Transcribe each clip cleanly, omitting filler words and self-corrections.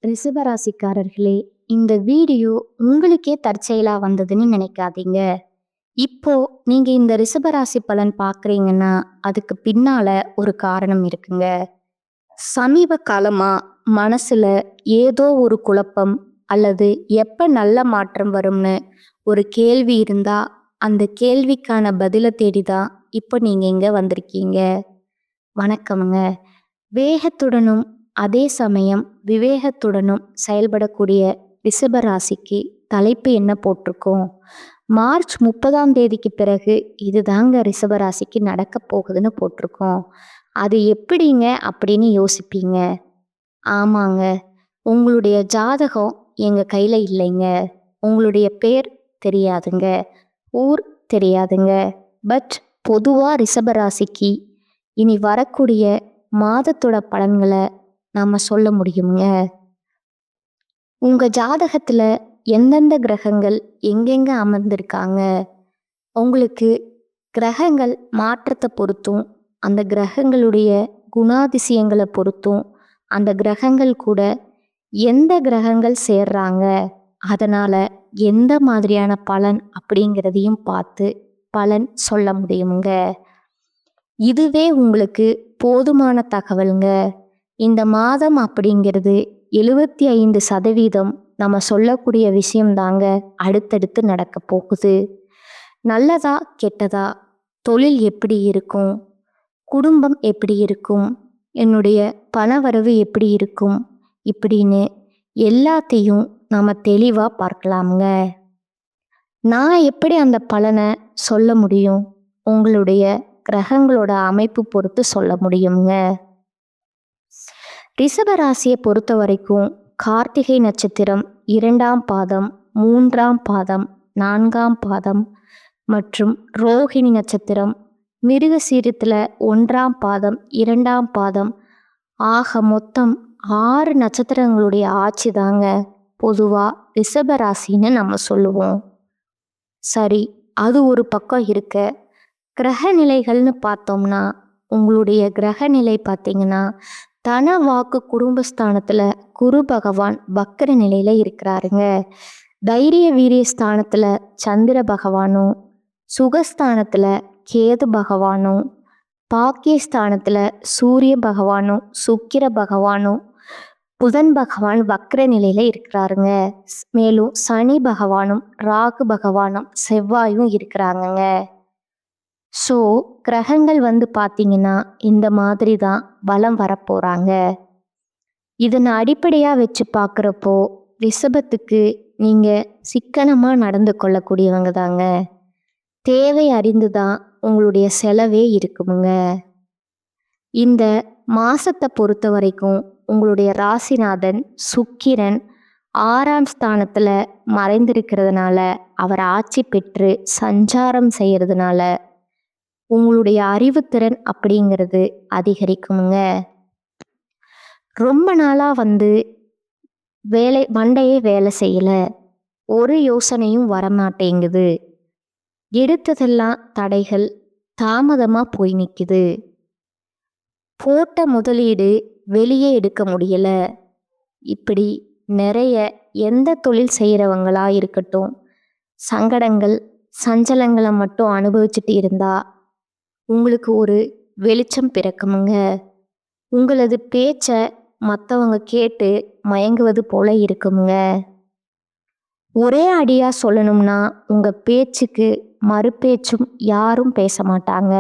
ரிஷபராசிக்காரர்களே, இந்த வீடியோ உங்களுக்கே தற்செயலா வந்ததுன்னு நினைக்காதீங்க. இப்போ நீங்க இந்த ரிஷபராசி பலன் பார்க்குறீங்கன்னா, அதுக்கு பின்னால ஒரு காரணம் இருக்குங்க. சமீப காலமா மனசுல ஏதோ ஒரு குழப்பம் அல்லது எப்ப நல்ல மாற்றம் வரும்னு ஒரு கேள்வி இருந்தா, அந்த கேள்விக்கான பதில தேடி தான் இப்போ நீங்க இங்க வந்திருக்கீங்க. வணக்கமுங்க. வேகத்துடனும் அதே சமயம் விவேகத்துடனும் செயல்படக்கூடிய ரிஷபராசிக்கு தலைப்பு என்ன போட்டிருக்கோம்? மார்ச் 30ஆம் தேதிக்கு பிறகு இதுதாங்க ரிஷபராசிக்கு நடக்க போகுதுன்னு போட்டிருக்கோம். அது எப்படிங்க அப்படின்னு யோசிப்பீங்க. ஆமாங்க, உங்களுடைய ஜாதகம் எங்க கையில இல்லைங்க. உங்களுடைய பேர் தெரியாதுங்க. ஊர் தெரியாதுங்க. பட் பொதுவா ரிஷபராசிக்கு இனி வரக்கூடிய மாதத்தோட பலன்களை நாம சொல்ல முடியுங்க. உங்க ஜாதகத்துல எந்தெந்த கிரகங்கள் எங்கெங்க அமர்ந்திருக்காங்க, உங்களுக்கு கிரகங்கள் மாற்றத்தை பொறுத்தும் அந்த கிரகங்களுடைய குணாதிசயங்களை பொறுத்தும் அந்த கிரகங்கள் கூட எந்த கிரகங்கள் சேர்றாங்க, அதனால எந்த மாதிரியான பலன் அப்படிங்கிறதையும் பார்த்து பலன் சொல்ல முடியுங்க. இதுவே உங்களுக்கு போதுமான தகவலுங்க. இந்த மாதம் அப்படிங்கிறது 75% நம்ம சொல்லக்கூடிய விஷயம்தாங்க அடுத்தடுத்து நடக்க போகுது. நல்லதா கெட்டதா, தொழில் எப்படி இருக்கும், குடும்பம் எப்படி இருக்கும், என்னுடைய பணவரவு எப்படி இருக்கும், இப்படின்னு எல்லாத்தையும் நம்ம தெளிவாக பார்க்கலாமுங்க. நான் எப்படி அந்த பலனை சொல்ல முடியும்? உங்களுடைய கிரகங்களோட அமைப்பு பொறுத்து சொல்ல முடியுங்க. ரிஷபராசியை பொறுத்த வரைக்கும் கார்த்திகை நட்சத்திரம் 2ஆம் பாதம், 3ஆம் பாதம், 4ஆம் பாதம் மற்றும் ரோஹிணி நட்சத்திரம் மிருகசீரத்தில் 1ஆம் பாதம், 2ஆம் பாதம் ஆக மொத்தம் 6 நட்சத்திரங்களுடைய ஆட்சி தாங்க பொதுவாக ரிஷபராசின்னு நம்ம சொல்லுவோம். சரி, அது ஒரு பக்கம் இருக்க, கிரக நிலைகள்னு பார்த்தோம்னா உங்களுடைய கிரக நிலை பார்த்தீங்கன்னா தன வாக்கு குடும்பஸ்தானத்தில் குரு பகவான் வக்கர நிலையில் இருக்கிறாருங்க. தைரிய வீரிய ஸ்தானத்தில் சந்திர பகவானும், சுகஸ்தானத்தில் கேது பகவானும், பாக்கியஸ்தானத்தில் சூரிய பகவானும், சுக்கிர பகவானும், புதன் பகவான் வக்கர நிலையில் இருக்கிறாருங்க. மேலும் சனி பகவானும் ராகு பகவானும் செவ்வாயும் இருக்கிறாங்கங்க. ஸோ கிரகங்கள் பார்த்தீங்கன்னா இந்த மாதிரி தான் பலம் வரப்போகிறாங்க. இதனை அடிப்படையாக வச்சு பார்க்குறப்போ ரிஷபத்துக்கு நீங்கள் சிக்கனமாக நடந்து கொள்ளக்கூடியவங்க தாங்க. தேவை அறிந்து தான் உங்களுடைய செலவே இருக்குமுங்க. இந்த மாதத்தை பொறுத்த வரைக்கும் உங்களுடைய ராசிநாதன் சுக்கிரன் 6ஆம் ஸ்தானத்தில் மறைந்திருக்கிறதுனால, அவர் ஆட்சி பெற்று சஞ்சாரம் செய்கிறதுனால உங்களுடைய அறிவுத்திறன் அப்படிங்கிறது அதிகரிக்குமுங்க. ரொம்ப நாளாக மண்டையே வேலை செய்யலை, ஒரு யோசனையும் வரமாட்டேங்குது, எடுத்ததெல்லாம் தடைகள், தாமதமாக போய் நிற்குது, போட்ட முதலீடு வெளியே எடுக்க முடியலை, இப்படி நிறைய எந்த தொழில் செய்கிறவங்களா இருக்கட்டும் சங்கடங்கள் சஞ்சலங்களை மட்டும் அனுபவிச்சுட்டு இருந்தா உங்களுக்கு ஒரு வெளிச்சம் பிறக்குமுங்க. உங்களது பேச்சை மற்றவங்க கேட்டு மயங்குவது போல இருக்குமுங்க. ஒரே அடியாக சொல்லணும்னா உங்கள் பேச்சுக்கு மறுபேச்சும் யாரும் பேச மாட்டாங்க.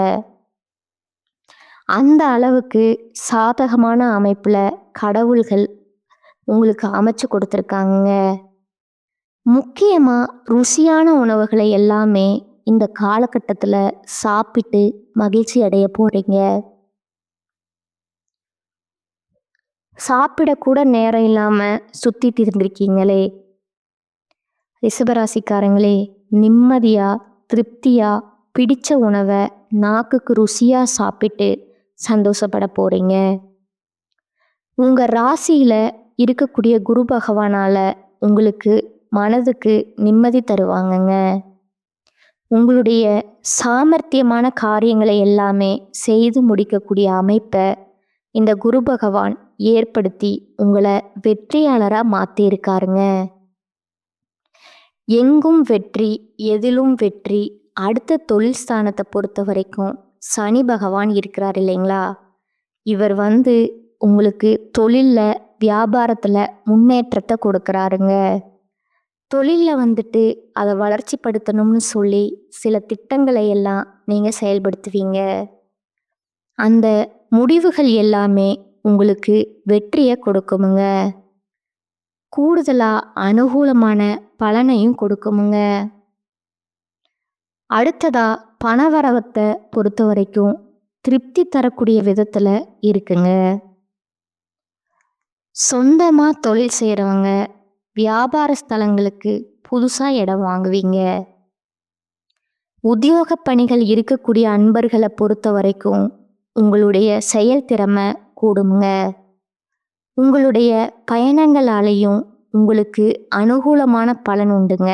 அந்த அளவுக்கு சாதகமான அமைப்பில் கடவுள்கள் உங்களுக்கு அமைச்சு கொடுத்துருக்காங்க. முக்கியமாக ருசியான உணவுகளை எல்லாமே இந்த காலகட்டத்தில் சாப்பிட்டு மகிழ்ச்சி அடைய போகிறீங்க. சாப்பிடக்கூட நேரம் இல்லாமல் சுற்றிட்டு இருந்திருக்கீங்களே ரிஷபராசிக்காரங்களே, நிம்மதியாக திருப்தியாக பிடிச்ச உணவை நாக்குக்கு ருசியாக சாப்பிட்டு சந்தோஷப்பட போகிறீங்க. உங்கள் ராசியில் இருக்கக்கூடிய குரு பகவானால் உங்களுக்கு மனதுக்கு நிம்மதி தருவாங்கங்க. உங்களுடைய சாமர்த்தியமான காரியங்களை எல்லாமே செய்து முடிக்கக்கூடிய அமைப்பை இந்த குரு பகவான் ஏற்படுத்தி உங்களை வெற்றியாளரா மாத்திருக்காருங்க. எங்கும் வெற்றி, எதிலும் வெற்றி. அடுத்த தொழில் ஸ்தானத்தை பொறுத்த வரைக்கும் சனி பகவான் இருக்கிறார் இல்லைங்களா? இவர் உங்களுக்கு தொழில்ல, வியாபாரத்துல முன்னேற்றத்தை கொடுக்கறாருங்க. தொழில்ல அதை வளர்ச்சிப்படுத்தணும்னு சொல்லி சில திட்டங்களை எல்லாம் நீங்க செயல்படுத்துவீங்க. அந்த முடிவுகள் எல்லாமே உங்களுக்கு வெற்றியை கொடுக்குமுங்க. கூடுதலா அனுகூலமான பலனையும் கொடுக்குமுங்க. அடுத்ததா பணவரவத்தை பொறுத்த வரைக்கும் திருப்தி தரக்கூடிய விதத்துல இருக்குங்க. சொந்தமா தொழில் செய்யறவங்க வியாபார ஸ்தலங்களுக்கு புதுசா இடம் வாங்குவீங்க. உத்தியோக பணிகள் இருக்கக்கூடிய அன்பர்களை பொறுத்த வரைக்கும் உங்களுடைய செயல்திறமை கூடுங்க. உங்களுடைய பயணங்களாலேயும் உங்களுக்கு அனுகூலமான பலன் உண்டுங்க.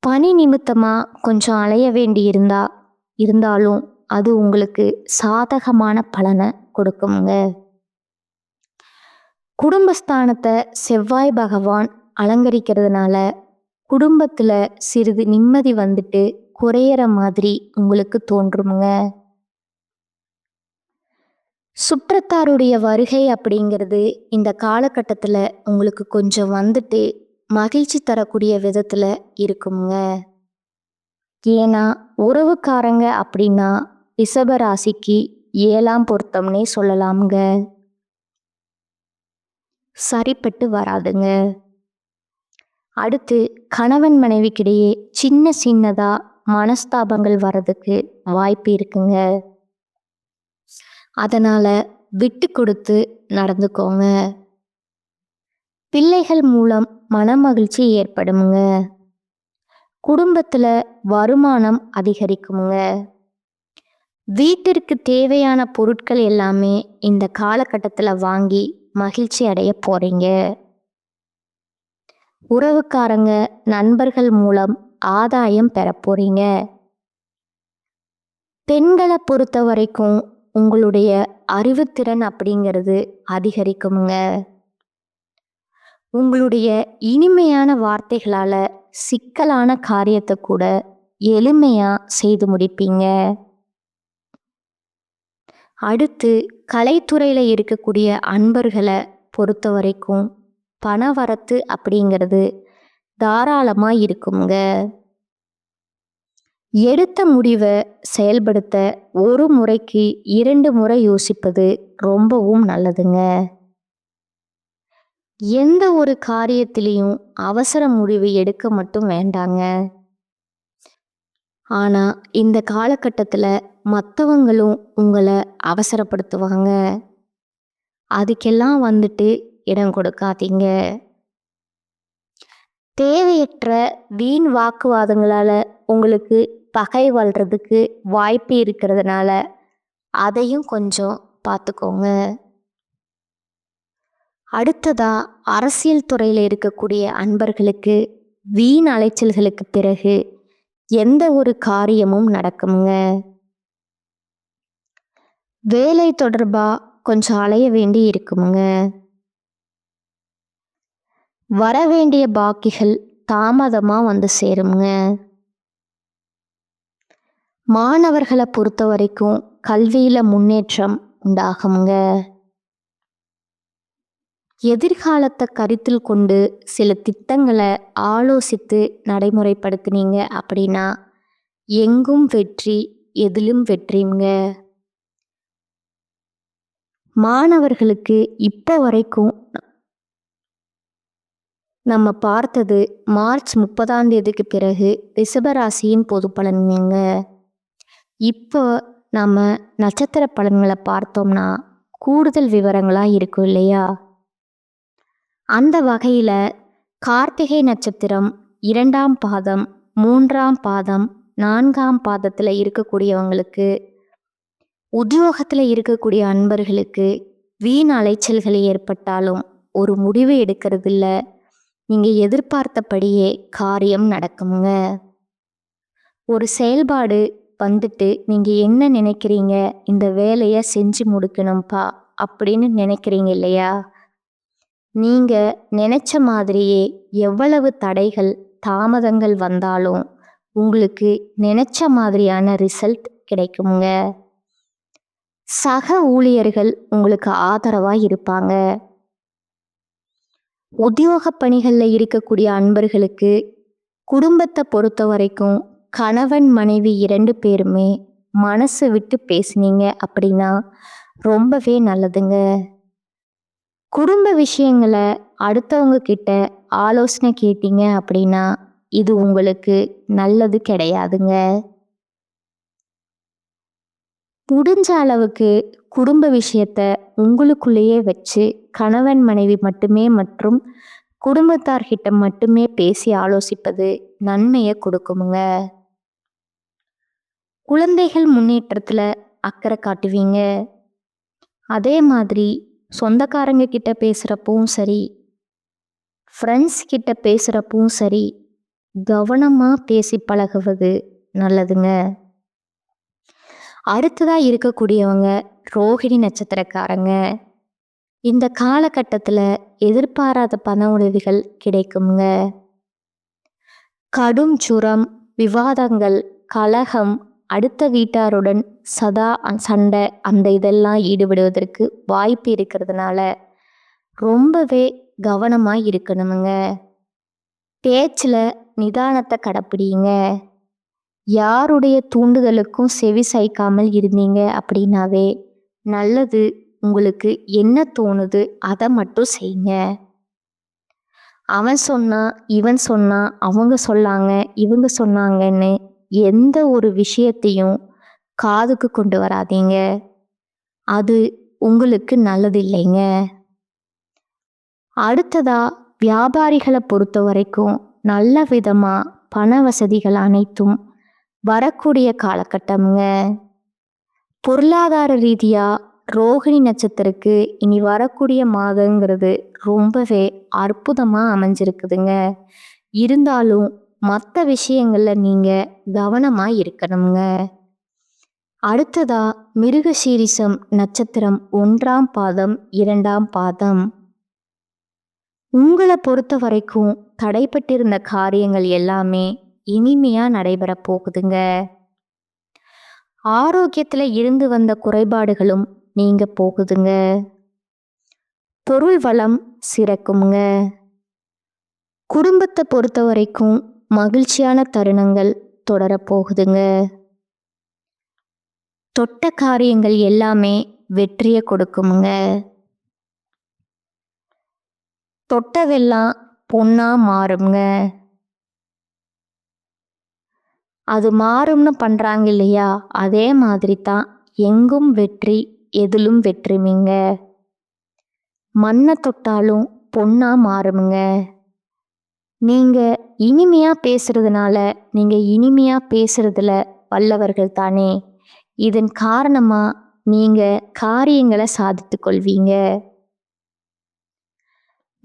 பணி நிமித்தமா கொஞ்சம் அலைய வேண்டி இருந்தாலும் அது உங்களுக்கு சாதகமான பலனை கொடுக்குங்க. குடும்பஸ்தானத்தை செவ்வாய் பகவான் அலங்கரிக்கிறதுனால குடும்பத்துல சிறிது நிம்மதி குறையிற மாதிரி உங்களுக்கு தோன்றுமுங்க. சுற்றத்தாருடைய வருகை அப்படிங்கிறது இந்த காலகட்டத்தில் உங்களுக்கு கொஞ்சம் மகிழ்ச்சி தரக்கூடிய விதத்தில் இருக்குங்க. ஏன்னா உறவுக்காரங்க அப்படின்னா ரிஷப ராசிக்கு 7ஆம் பொருத்தம்னே சொல்லலாமுங்க. சரிப்பட்டு வராதுங்க. அடுத்து கணவன் மனைவிக்கிடையே சின்னதா மனஸ்தாபங்கள் வர்றதுக்கு வாய்ப்பு இருக்குங்க. அதனால விட்டு கொடுத்து நடந்துக்கோங்க. பிள்ளைகள் மூலம் மனமகிழ்ச்சி ஏற்படுமுங்க. குடும்பத்துல வருமானம் அதிகரிக்குமுங்க. வீட்டிற்கு தேவையான பொருட்கள் எல்லாமே இந்த காலகட்டத்தில் வாங்கி மகிழ்ச்சி அடைய போறீங்க. உறவுக்காரங்க, நண்பர்கள் மூலம் ஆதாயம் பெற போறீங்க. பெண்களை பொறுத்த வரைக்கும் உங்களுடைய அறிவுத்திறன் அப்படிங்கிறது அதிகரிக்குமுங்க. உங்களுடைய இனிமையான வார்த்தைகளால சிக்கலான காரியத்தை கூட எளிமையா செய்து முடிப்பீங்க. அடுத்து கலைத்துறையில இருக்கக்கூடிய அன்பர்களை பொறுத்த வரைக்கும் பணவரத்து அப்படிங்கிறது தாராளமா இருக்குங்க. எடுத்த முடிவை செயல்படுத்த ஒரு முறைக்கு 2 முறை யோசிப்பது ரொம்பவும் நல்லதுங்க. எந்த ஒரு காரியத்திலையும் அவசர முடிவு எடுக்க மட்டும் வேண்டாங்க. ஆனா இந்த காலகட்டத்தில் மற்றவங்களும் உங்களை அவசரப்படுத்துவாங்க. அதுக்கெல்லாம் இடம் கொடுக்காதீங்க. தேவையற்ற வீண் வாக்குவாதங்களால உங்களுக்கு பகை வளர்றதுக்கு வாய்ப்பு இருக்கிறதுனால அதையும் கொஞ்சம் பார்த்துக்கோங்க. அடுத்ததா அரசியல் துறையில் இருக்கக்கூடிய அன்பர்களுக்கு வீண் அலைச்சல்களுக்கு பிறகு எந்த ஒரு காரியமும் நடக்குமுங்க. வேலை தொடர்பா கொஞ்சம் அலைய வேண்டி இருக்குமுங்க. வர வேண்டிய பாக்கிகள் தாமதமா சேருமுங்க. மாணவர்களை பொறுத்த வரைக்கும் கல்வியில முன்னேற்றம் உண்டாகுமுங்க. எதிர்காலத்தை கருத்தில் கொண்டு சில திட்டங்களை ஆலோசித்து நடைமுறைப்படுத்தினீங்க அப்படின்னா எங்கும் வெற்றி, எதிலும் வெற்றிங்க. மாணவர்களுக்கு இப்போ வரைக்கும் நம்ம பார்த்தது மார்ச் 30ஆம் தேதிக்கு பிறகு ரிஷபராசியின் பொது பலன்ங்க. இப்போ நம்ம நட்சத்திர பலன்களை பார்த்தோம்னா கூடுதல் விவரங்களாக இருக்கும் இல்லையா? அந்த வகையில் கார்த்திகை நட்சத்திரம் 2ஆம் பாதம், 3ஆம் பாதம், 4ஆம் பாதத்தில் இருக்கக்கூடியவங்களுக்கு, உத்தியோகத்தில் இருக்கக்கூடிய அன்பர்களுக்கு வீண் அலைச்சல்கள் ஏற்பட்டாலும் ஒரு முடிவு எடுக்கிறதில்ல. நீங்கள் எதிர்பார்த்தபடியே காரியம் நடக்குங்க. ஒரு செயல்பாடு நீங்கள் என்ன நினைக்கிறீங்க, இந்த வேலையை செஞ்சு முடிக்கணும்ப்பா அப்படின்னு நினைக்கிறீங்க இல்லையா? நீங்க நினைச்ச மாதிரியே எவ்வளவு தடைகள், தாமதங்கள் வந்தாலும் உங்களுக்கு நினைச்ச மாதிரியான ரிசல்ட் கிடைக்குங்க. சக ஊழியர்கள் உங்களுக்கு ஆதரவா இருப்பாங்க. உத்தியோக பணிகள்ல இருக்கக்கூடிய அன்பர்களுக்கு குடும்பத்தை பொறுத்த வரைக்கும் கணவன் மனைவி 2 பேருமே மனசு விட்டு பேசுனீங்க அப்படின்னா ரொம்பவே நல்லதுங்க. குடும்ப விஷயங்களை அடுத்தவங்க கிட்ட ஆலோசனை கேட்டீங்க அப்படின்னா இது உங்களுக்கு நல்லது கிடையாதுங்க. முடிஞ்ச அளவுக்கு குடும்ப விஷயத்த உங்களுக்குள்ளேயே வச்சு கணவன் மனைவி மட்டுமே மற்றும் குடும்பத்தார்கிட்ட மட்டுமே பேசி ஆலோசிப்பது நன்மையை கொடுக்குமுங்க. குழந்தைகள் முன்னேற்றத்துல அக்கறை காட்டுவீங்க. அதே மாதிரி சொந்தக்காரங்க கிட்ட பேசுறப்பவும் சரி, ஃப்ரெண்ட்ஸ் கிட்ட பேசுறப்பவும் சரி, கவனமா பேசி பழகுவது நல்லதுங்க. அடுத்ததா இருக்கக்கூடியவங்க ரோகிணி நட்சத்திரக்காரங்க. இந்த காலகட்டத்துல எதிர்பாராத பண உதவிகள் கிடைக்குங்க. கடும் ஜுரம், விவாதங்கள், கலகம், அடுத்த வீட்டாருடன் சதா சண்டை அந்த இதெல்லாம் ஈடுபடுவதற்கு வாய்ப்பு இருக்கிறதுனால ரொம்பவே கவனமா இருக்கணுமுங்க. பேச்சுல நிதானத்தை கடைப்பிடிங்க. யாருடைய தூண்டுதலுக்கும் செவி சாய்க்காமல் இருந்தீங்க அப்படின்னாவே நல்லது. உங்களுக்கு என்ன தோணுது அதை மட்டும் செய்யுங்க. அவன் சொன்னா, இவன் சொன்னா, அவங்க சொன்னாங்க, இவங்க சொன்னாங்கன்னு எந்த ஒரு விஷயத்தையும் காதுக்கு கொண்டு வராதீங்க. அது உங்களுக்கு நல்லது இல்லைங்க. அடுத்ததா வியாபாரிகளை பொறுத்த வரைக்கும் நல்ல விதமா பண வசதிகள் அனைத்தும் வரக்கூடிய காலகட்டம்ங்க. பொருளாதார ரீதியா ரோகிணி நட்சத்திரக்கு இனி வரக்கூடிய மாதங்கிறது ரொம்பவே அற்புதமா அமைஞ்சிருக்குதுங்க. இருந்தாலும் மற்ற விஷயங்கள்ல நீங்க கவனமா இருக்கணுங்க. அடுத்ததா மிருகசீரிஷம் நட்சத்திரம் 1ஆம் பாதம் 2ஆம் பாதம். உங்களை பொறுத்த வரைக்கும் தடைப்பட்டிருந்த காரியங்கள் எல்லாமே இனிமையா நடைபெற போகுதுங்க. ஆரோக்கியத்துல இருந்து வந்த குறைபாடுகளும் நீங்க போகுதுங்க. பொருள் வளம் சிறக்குங்க. குடும்பத்தை பொறுத்த வரைக்கும் மகிழ்ச்சியான தருணங்கள் தொடரப்போகுதுங்க. தொட்ட காரியங்கள் எல்லாமே வெற்றியை கொடுக்குமுங்க. தொட்டதெல்லாம் பொண்ணா மாறுங்க. அது மாறும்னு பண்றாங்க இல்லையா, அதே மாதிரி தான் எங்கும் வெற்றி, எதிலும் வெற்றிமிங்க. மண்ணை தொட்டாலும் பொண்ணா மாறுமுங்க. நீங்க இனிமையா பேசுறதுனால நீங்க இனிமையா பேசுறதுல வல்லவர்கள் தானே. இதன் காரணமா நீங்க காரியங்களை சாதித்து கொள்வீங்க.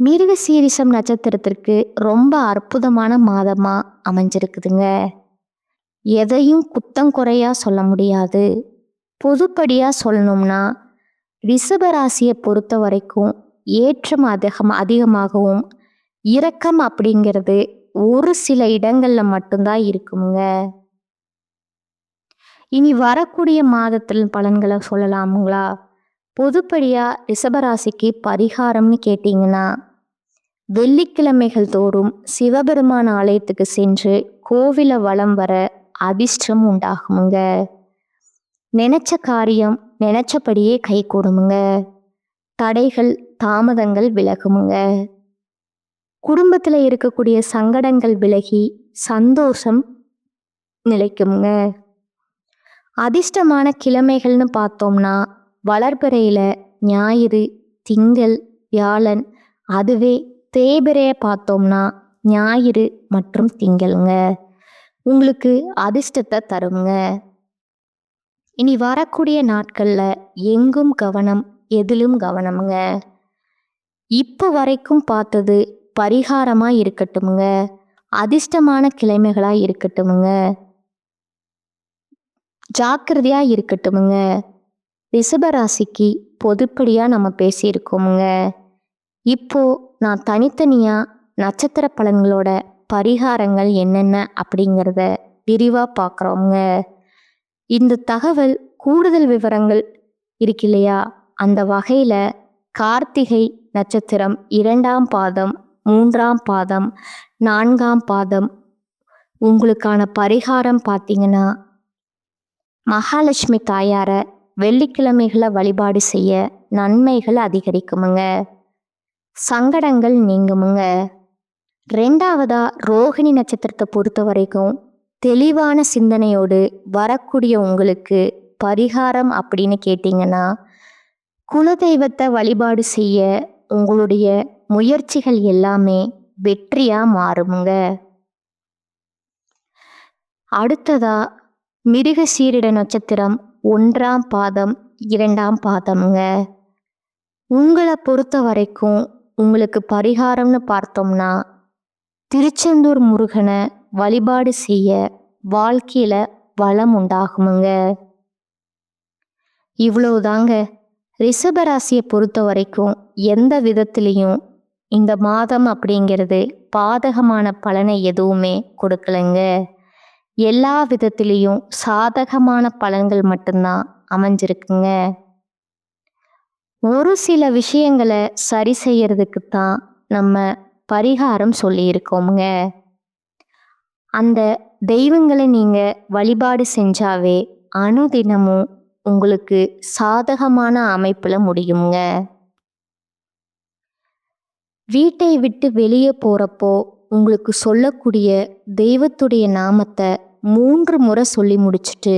மிருகசீரிஷம் நட்சத்திரத்திற்கு ரொம்ப அற்புதமான மாதமா அமைஞ்சிருக்குதுங்க. எதையும் குத்தம் குறையா சொல்ல முடியாது. பொதுப்படியா சொல்லணும்னா ரிஷபராசியை பொறுத்த வரைக்கும் ஏற்றம் அதிகமாகவும் இரக்கம் அப்படிங்கிறது ஒரு சில இடங்கள்ல மட்டும்தான் இருக்குங்க. இனி வரக்கூடிய மாதத்தில் பலன்களை சொல்லலாமுங்களா? பொதுப்படியா ரிஷபராசிக்கு பரிகாரம்னு கேட்டீங்கன்னா வெள்ளிக்கிழமைகள் தோறும் சிவபெருமான் ஆலயத்துக்கு சென்று கோவில வலம் வர அதிர்ஷ்டம் உண்டாகுமுங்க. நினைச்ச காரியம் நினைச்சபடியே கை கூடுமுங்க. தடைகள் தாமதங்கள் விலகுமுங்க. குடும்பத்துல இருக்கக்கூடிய சங்கடங்கள் விலகி சந்தோஷம் நிலைக்குமுங்க. அதிர்ஷ்டமான கிழமைகள்னு பார்த்தோம்னா வளர்பிறையில ஞாயிறு, திங்கள், வியாழன். அதுவே தேய்பிறைய பார்த்தோம்னா ஞாயிறு மற்றும் திங்கள்ங்க உங்களுக்கு அதிர்ஷ்டத்தை தருங்க. இனி வரக்கூடிய நாட்கள்ல எங்கும் கவனம், எதிலும் கவனமுங்க. இப்போ வரைக்கும் பார்த்தது பரிகாரமா இருக்கட்டுமுங்க, அதிர்ஷ்டமான கிழமைகளா இருக்கட்டுமுங்க, ஜாக்கிரதையா இருக்கட்டுமுங்க. ரிஷபராசிக்கு பொதுப்படியாக நம்ம பேசியிருக்கோமுங்க. இப்போ நான் தனித்தனியாக நட்சத்திர பலன்களோட பரிகாரங்கள் என்னென்ன அப்படிங்கிறத விரிவாக பார்க்குறோங்க. இந்த தகவல் கூடுதல் விவரங்கள் இருக்கு இல்லையா, அந்த வகையில் கார்த்திகை நட்சத்திரம் 2ஆம் பாதம், 3ஆம் பாதம், 4ஆம் பாதம் உங்களுக்கான பரிகாரம் பார்த்தீங்கன்னா, மகாலட்சுமி தாயாரை வெள்ளிக்கிழமைகளை வழிபாடு செய்ய நன்மைகள் அதிகரிக்குமுங்க, சங்கடங்கள் நீங்குமுங்க. 2ஆவதா ரோகிணி நட்சத்திரத்தை பொறுத்த வரைக்கும் தெளிவான சிந்தனையோடு வரக்கூடிய உங்களுக்கு பரிகாரம் அப்படின்னு கேட்டிங்கன்னா, குலதெய்வத்தை வழிபாடு செய்ய உங்களுடைய முயற்சிகள் எல்லாமே வெற்றியாக மாறுமுங்க. அடுத்ததா மிருகசீரிட நட்சத்திரம் 1ஆம் பாதம், 2ஆம் பாதம்ங்க. உங்களை பொறுத்த வரைக்கும் உங்களுக்கு பரிகாரம்னு பார்த்தோம்னா, திருச்செந்தூர் முருகனை வழிபாடு செய்ய வாழ்க்கையில் வளம் உண்டாகுமுங்க. இவ்வளவுதாங்க. ரிஷபராசியை பொறுத்த வரைக்கும் எந்த விதத்துலேயும் இந்த மாதம் அப்படிங்கிறது பாதகமான பலனை எதுவுமே கொடுக்கலைங்க. எல்லா விதத்திலையும் சாதகமான பலன்கள் மட்டும்தான் அமைஞ்சிருக்குங்க. ஒரு சில விஷயங்களை சரி செய்யறதுக்கு தான் நம்ம பரிகாரம் சொல்லியிருக்கோமுங்க. அந்த தெய்வங்களை நீங்கள் வழிபாடு செஞ்சாவே அனுதினமும் உங்களுக்கு சாதகமான அமைப்பில் முடியுங்க. வீட்டை விட்டு வெளியே போகிறப்போ உங்களுக்கு சொல்லக்கூடிய தெய்வத்துடைய நாமத்தை 3 முறை சொல்லி முடிச்சுட்டு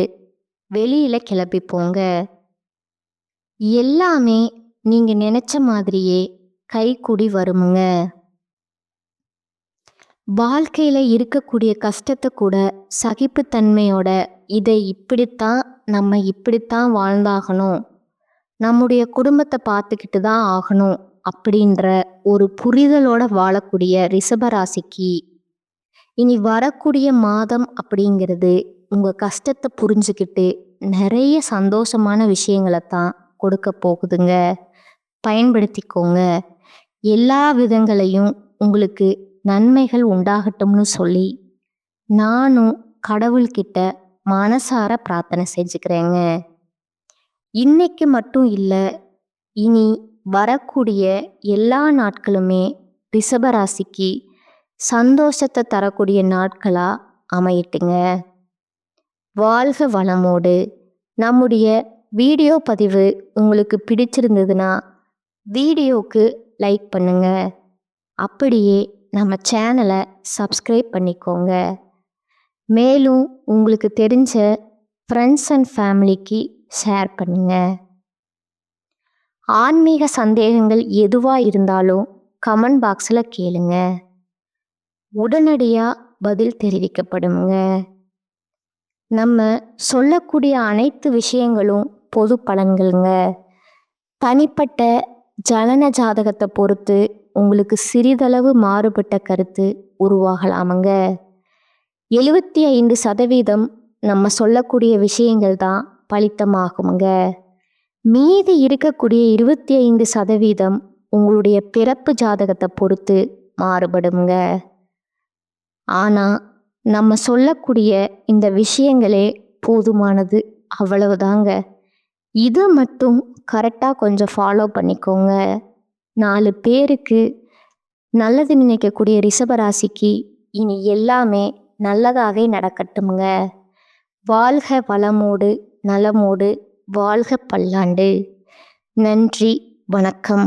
வெளியில் கிளப்பி போங்க. எல்லாமே நீங்கள் நினச்ச மாதிரியே கைக்கூடி வருமுங்க. வாழ்க்கையில் இருக்கக்கூடிய கஷ்டத்தை கூட சகிப்புத்தன்மையோட இதை நம்ம இப்படித்தான் வாழ்ந்தாகணும், நம்முடைய குடும்பத்தை பார்த்துக்கிட்டு தான் ஆகணும் அப்படின்ற ஒரு புரிதலோட வாழக்கூடிய ரிஷபராசிக்கு இனி வரக்கூடிய மாதம் அப்படிங்கிறது உங்கள் கஷ்டத்தை புரிஞ்சுக்கிட்டு நிறைய சந்தோஷமான விஷயங்களை தான் கொடுக்க போகுதுங்க. பயன்படுத்திக்கோங்க. எல்லா விதங்களையும் உங்களுக்கு நன்மைகள் உண்டாகட்டும்னு சொல்லி நானும் கடவுள்கிட்ட மனசார பிரார்த்தனை செஞ்சுக்கிறேங்க. இன்னைக்கு மட்டும் இல்லை, இனி வரக்கூடிய எல்லா நாட்களுமே ரிஷபராசிக்கு சந்தோஷத்தை தரக்கூடிய நாட்களாக அமையட்டுங்க. வாழ்க வளமோடு. நம்முடைய வீடியோ பதிவு உங்களுக்கு பிடிச்சிருந்ததுன்னா வீடியோவுக்கு லைக் பண்ணுங்க. அப்படியே நம்ம சேனலை சப்ஸ்கிரைப் பண்ணிக்கோங்க. மேலும் உங்களுக்கு தெரிஞ்ச ஃப்ரெண்ட்ஸ் அண்ட் ஃபேமிலிக்கு ஷேர் பண்ணுங்க. ஆன்மீக சந்தேகங்கள் எதுவாக இருந்தாலும் கமெண்ட் பாக்ஸில் கேளுங்க, உடனடியாக பதில் தெரிவிக்கப்படுங்க. நம்ம சொல்லக்கூடிய அனைத்து விஷயங்களும் பொது பலன்களுங்க. தனிப்பட்ட ஜனன ஜாதகத்தை பொறுத்து உங்களுக்கு சிறிதளவு மாறுபட்ட கருத்து உருவாகலாமுங்க. 75% நம்ம சொல்லக்கூடிய விஷயங்கள் தான் பலித்தமாகுங்க. மீதி இருக்கக்கூடிய 25% உங்களுடைய பிறப்பு ஜாதகத்தை பொறுத்து மாறுபடுங்க. ஆனால் நம்ம சொல்லக்கூடிய இந்த விஷயங்களே போதுமானது, அவ்வளவுதாங்க. இதை மட்டும் கரெக்டாக கொஞ்சம் ஃபாலோ பண்ணிக்கோங்க. 4 பேருக்கு நல்லது நினைக்கக்கூடிய ரிஷபராசிக்கு இனி எல்லாமே நல்லதாகவே நடக்கட்டுங்க. வாழ்க வளமோடு நலமோடு, வாழ்க பல்லாண்டு. நன்றி, வணக்கம்.